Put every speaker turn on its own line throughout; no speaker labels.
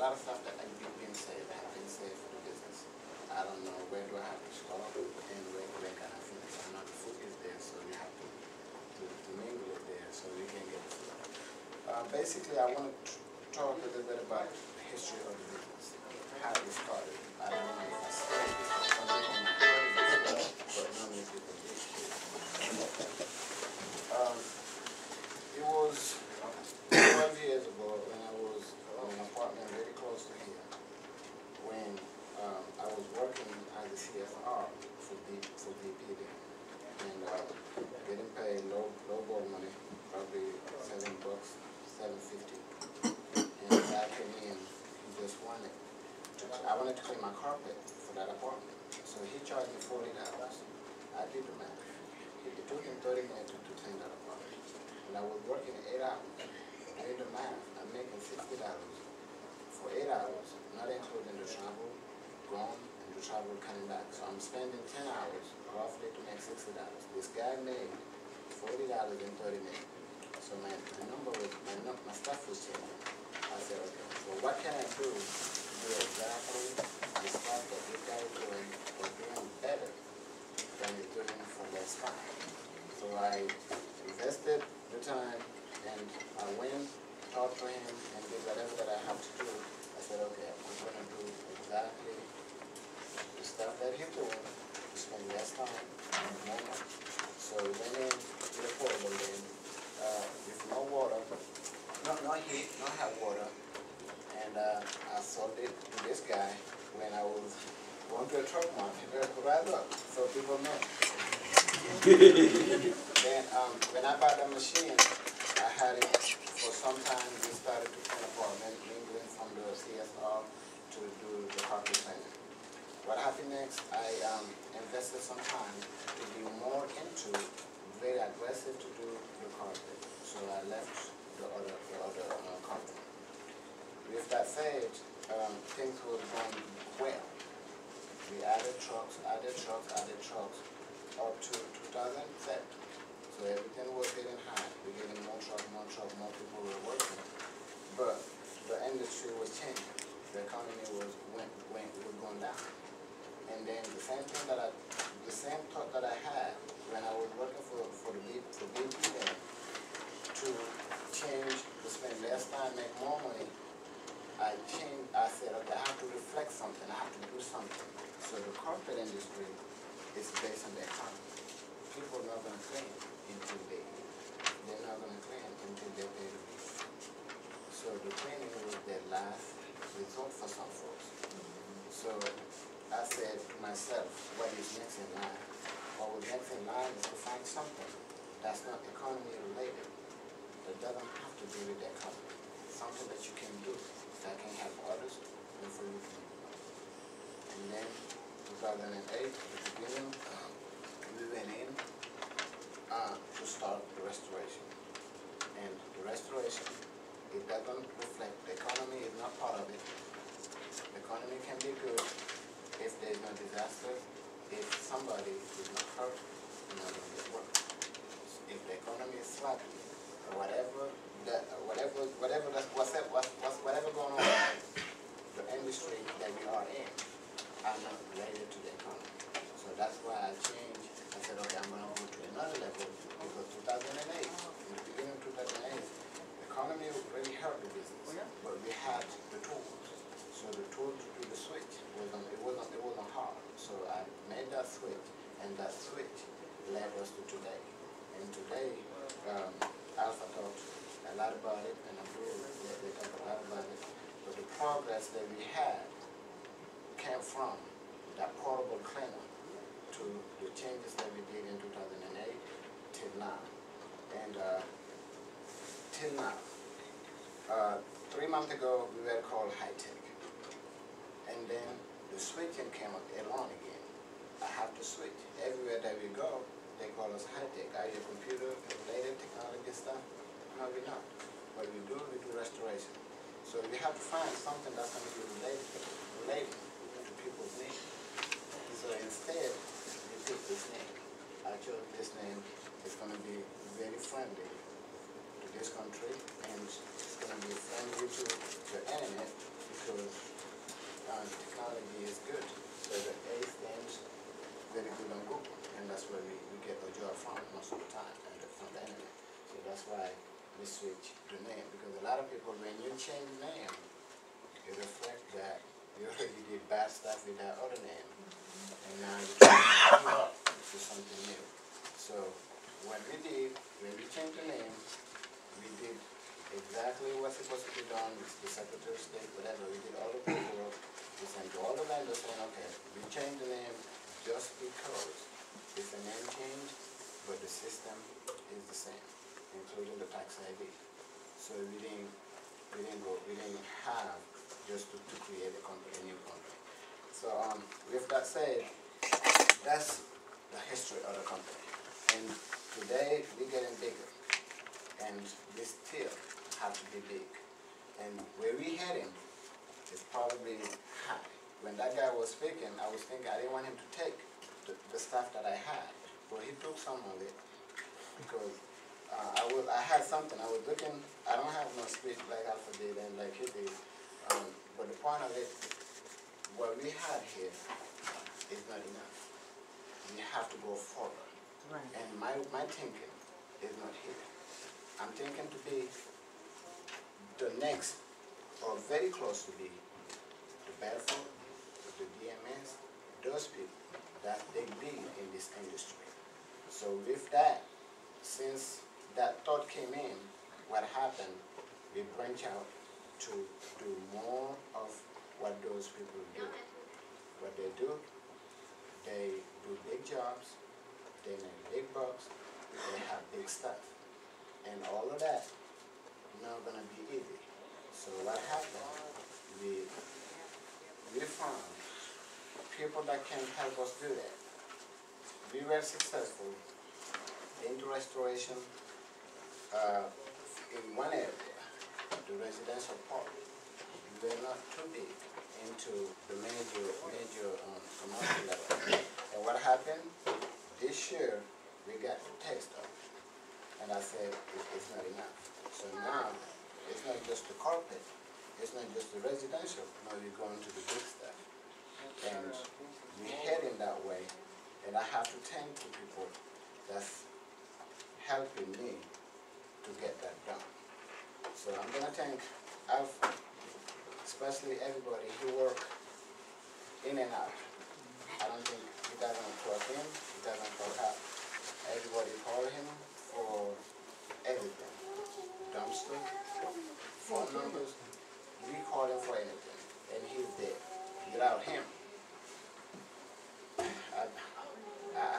lot of stuff that I've been said have been said for the business. I don't know where do I have to start and where can I finish. I know the food is there, so you have to mingle it there so you can get the food. Basically, I want to talk a little bit about the history of the business, how it started. I don't know if I said it before. Some people might have heard it before, but not many people did. It was 12 years ago when I was in an apartment very close to here, when I was working as a CFR for DPD, and getting paid low ball money, probably $7, $7.50. And I came in, he just wanted I wanted to clean my carpet for that apartment, so he charged me $40. I did the math. It took him 30 minutes to clean that apartment, and I was working 8 hours. I did the math. I'm making $60 for 8 hours, not including the travel going and the travel coming back. So I'm spending 10 hours roughly to make $60. This guy made $40 in 30 minutes. So my number was my stuff was changing. I said, okay, so what can I do to do exactly the stuff that this guy is doing or doing better than he's doing for less time? So I invested the time and I went, talked to him, and did whatever that I have to do. I said, okay, I'm going to do exactly the stuff that he's doing to spend less time and more money. So we went in to the portable then with no water, no heat, no hot water, and I sold it to this guy when I was going to a truck market, right up, so people know. Then when I bought the machine, I had it for some time. We started to clean apartment, mingling from the CSR to do the carpet cleaning. What happened next, I invested some time to be more into, very aggressive to do the carpet. So I left the other company. With that said, things were going well. We added trucks up to 2007. So everything was getting high. We're getting more trucks, more people were working. But the industry was changing. The economy was going down. And then the same thought that I had when I was working for BP then, to change, to spend less time, make more money, I said, okay, I have to reflect something, I have to do something. So the carpet industry is based on the economy. People are not going to clean until they're not going to clean until they pay the bill. So the cleaning was their last resort for some folks. So I said to myself, what is next in line? What was next in line is to find something that's not economy related, that doesn't have to do with the economy. Something that you can do that can help others and for you. And then 2008, at the beginning, we went in to start the restoration. And the restoration, it doesn't reflect, the economy is not part of it. The economy can be good if there's no disaster, if somebody is not hurt, you're not going to get work. If the economy is sloppy, or whatever going on, the industry that we are in are not related to the economy. So that's why I changed. I said, okay, I'm going to go to another level because 2008, in the beginning of 2008, the economy really hurt the business, but we had the tools. So the tool to do the switch wasn't hard. So I made that switch, and that switch led us to today. And today, Alpha talked a lot about it, and Abdul they talked a lot about it. But the progress that we had came from that portable cleaner to the changes that we did in 2008 till now. And till now, 3 months ago, we were called high tech. And then the switching came up along again. I have to switch. Everywhere that we go, they call us high tech. Are you computer-related technology stuff? No, we're not. What we do restoration. So we have to find something that's going to be related to people's needs. So instead, we took this name. I chose this name. It's going to be very friendly to this country, and it's going to be friendly to the internet, because our phone most of the time and from the internet. So that's why we switch the name, because a lot of people, when you change the name, it reflects that you already did bad stuff with that other name, and now you're trying to move up to something new. So when we changed the name, we did exactly what's supposed to be done with the Secretary of State, whatever. We did all the paperwork. We sent to all the vendors saying, okay, we changed the name just because it's a name change, but the system is the same, including the tax ID. So we didn't have just to create a new company. So with that said, that's the history of the company. And today we're getting bigger, and we still have to be big. And where we're heading is probably high. When that guy was speaking, I was thinking I didn't want him to take the stuff that I had, but he took some of it because I had something. I was looking. I don't have no speech like Alpha did and like he did, but the point of it, what we had here is not enough. We have to go forward.
Right.
And my thinking is not here. I'm thinking to be the next, or very close to be, the Bedford, the DMS, those people that they lead in this industry. So with that, since that thought came in, what happened, we branch out to do more of what those people do. What they do big jobs, they make big bucks, they have big stuff. And all of that not gonna be easy. So what happened, we found people that can help us do that. We were successful into restoration in one area, the residential part. We were not too big into the major commercial level. And what happened, this year we got the taste of it. And I said, it's not enough. So now, it's not just the carpet, it's not just the residential, now we're going to the big stuff. And we're heading that way, and I have to thank the people that's helping me to get that done. So I'm going to thank Alpha, especially everybody who work in and out. I don't think he doesn't clock in, he doesn't clock out. Everybody call him for everything. Dumpster, phone numbers, we call him for anything, and he's there. Without him, I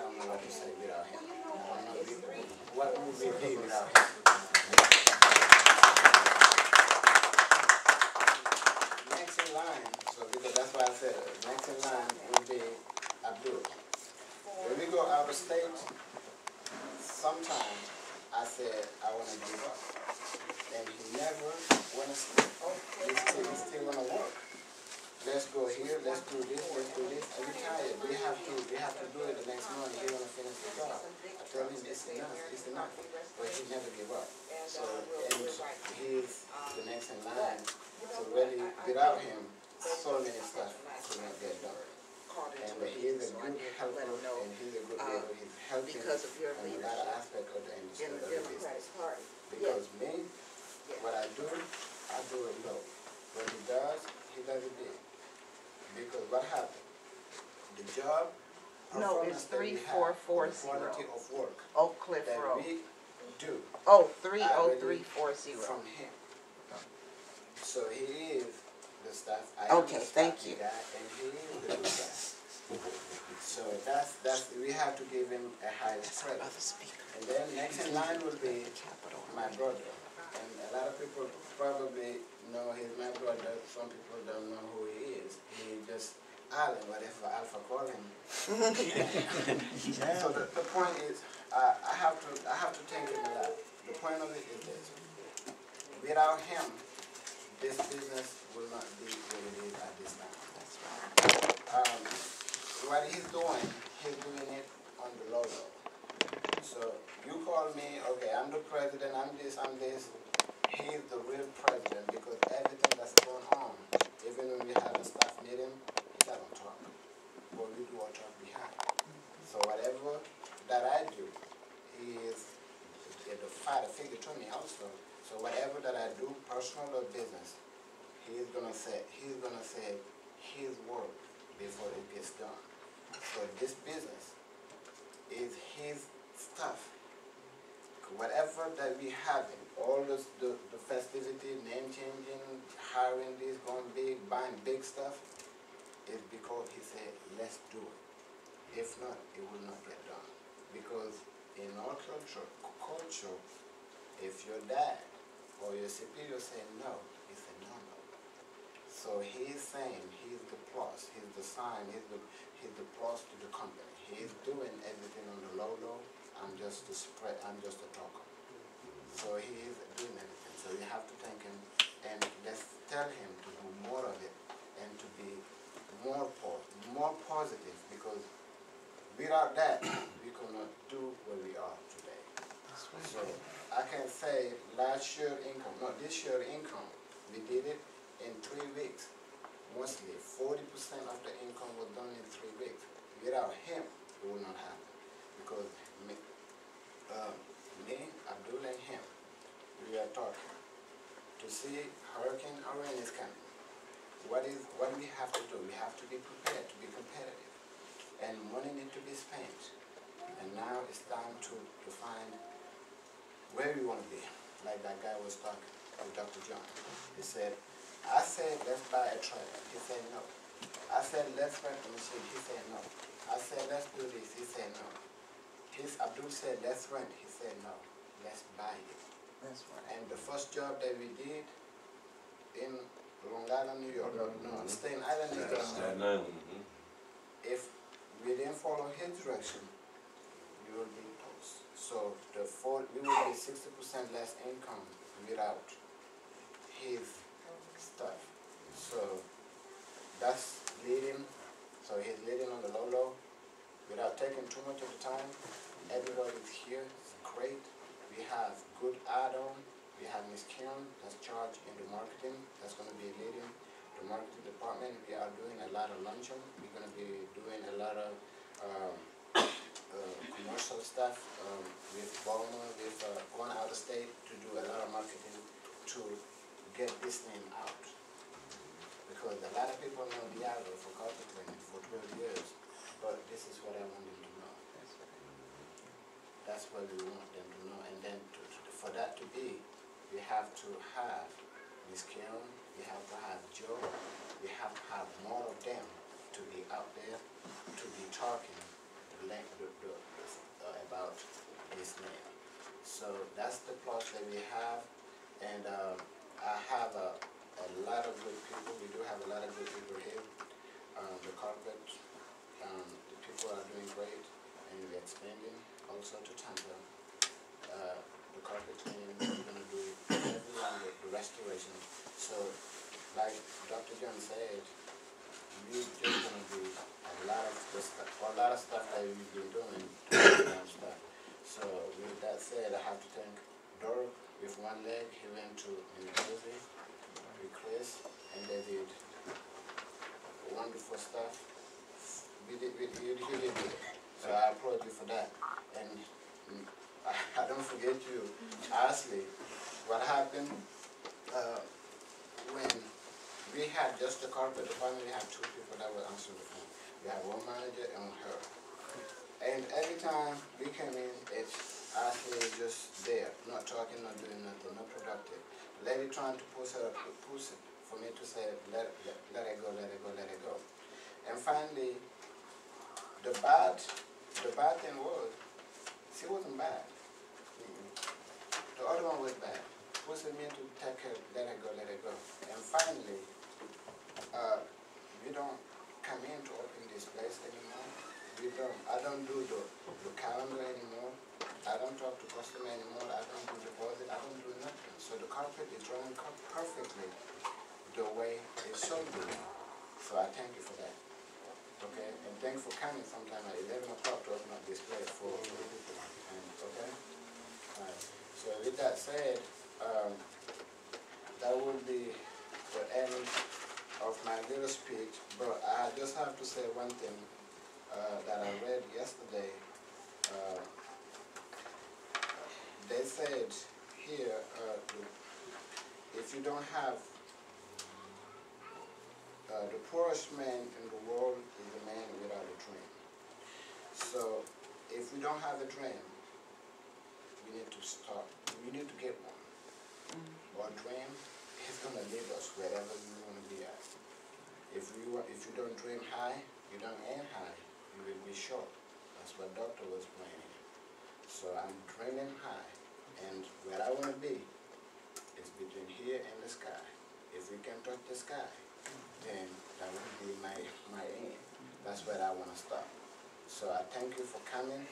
don't know what to say without him. I don't know what would we be without him. Next in line, so because that's why I said next in line will be Abdul. When we go out of state, sometimes I said I want to give up, and he never want to stop. He still want to work. Let's go here, let's do this, and we're tired. We have to do it the next morning. He want to finish the job. I tell him it's enough, but he never give up. So, and he's the next in line. So really, without him, so many stuff could not get done. And he is a good helper, and he's a good leader. He's helping in a lot of aspects of the industry, of the business. Because me, what I do it low. What he does it big. Because what happened? The job,
no, it's 3440.
Quality of work
Oak Cliff
that
Road.
we do.
Oh, 30340.
From him. So he is the staff.
Okay, thank you.
Guy, and he is the good guy. So that's we have to give him a high credit. And then next in line will be my brother. And a lot of people probably know he's my brother. Some people don't know who he is. He just Alan, whatever Alpha call him. So the point is, I have to thank him a lot. The point of it is this: without him, this business will not be what it is at this time. That's right. What he's doing it on the low level. So you call me, okay, I'm the president, I'm this. He's the real president because everything that's going on, even when we have a staff meeting, he doesn't talk. But we do our job behind. So whatever that I do, he's gonna say his word before it gets done. So this business is his stuff. Whatever that we having, all this, the festivity, name changing, hiring this, going big, buying big stuff, is because he said, let's do it. If not, it will not get done. Because in our culture, if your dad or your superior say no, he said no, no. So he's saying he's the plus, he's the sign, he's the plus to the company. He's doing everything on the low. I'm just a spread, I'm just a talker. So he is doing everything. So you have to thank him and let's tell him to do more of it and to be more positive, because without that we cannot do where we are today. So I can say last year income, no, this year income, we did it in 3 weeks. Mostly 40% of the income was done in 3 weeks. Without him, it would not happen. Because me, Abdul and him, we are talking to see Hurricane Irene is coming. What we have to do? We have to be prepared to be competitive, and money needs to be spent. And now it's time to find where we want to be. Like that guy was talking with Dr. John. He said, I said let's buy a trailer. He said no. I said let's rent a machine. He said no. I said let's do this. He said no. Abdul said let's rent. He said no. Let's buy it.
That's right.
And the first job that we did in Long Island, New York, no, Staten Island, New York. If we didn't follow his direction, we will be toast. So we will be 60% less income without his stuff. So that's leading. So he's leading on the low, without taking too much of the time. Everybody's here. It's great. We have good add-on. We have Miss Kim that's charged in the marketing. That's going to be leading the marketing department. We are doing a lot of luncheon. We're going to be doing a lot of commercial stuff with Baltimore, with going out of state to do a lot of marketing to get this name out. Because a lot of people know Diablo for carpet cleaning for 12 years, but this is what I want them to know. That's what we want them to know. And then for that to be, we have to have Miss Karen, we have to have Joe, we have to have more of them to be out there, to be talking about this name. So that's the plot that we have, and I have a lot of good people. We do have a lot of good people here. The carpet, the people are doing great, and we're expanding also to Tampa. The carpet cleaning, we're going to do everyone with the restoration. So, like Dr. John said, we're just going to do a lot of stuff that we've been doing stuff. So, with that said, I have to thank Dork with one leg. He went to New Jersey with Chris, and they did wonderful stuff. You did it. So I applaud you for that. And I don't forget you. Ashley, what happened when we had just the carpet department, we had 2 people that were answering the phone. We had one manager and her. And every time we came in, it's Ashley is just there, not talking, not doing nothing, not productive. Lady trying to push it for me to say, let it go. And finally, the bad thing was, she wasn't bad. The other one was bad. Pushing me to take her, let it go. And finally, we don't come in to open this place anymore. I don't do the calendar anymore. I don't talk to customer anymore. I don't do deposit. I don't do nothing. So the carpet is running perfectly the way it should be. So I thank you for that. Okay? And thanks for coming sometime at 11 o'clock to open up this place for the people. And, okay? Alright. So with that said, that will be the end of my little speech. But I just have to say one thing that I read yesterday. They said here, if you don't have poorest man in the world is the man without a dream. So if we don't have a dream, we need to start. We need to get one. Our dream is gonna lead us wherever we want to be at. If you don't dream high, you don't aim high, you will be short. That's what Doctor was playing. So I'm dreaming high, and where I want to be is between here and the sky. If we can touch the sky, then that will be my aim. That's where I want to start. So I thank you for coming,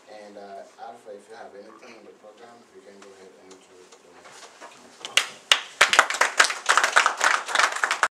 and Alpha, if you have anything on the program, you can go ahead and introduce it.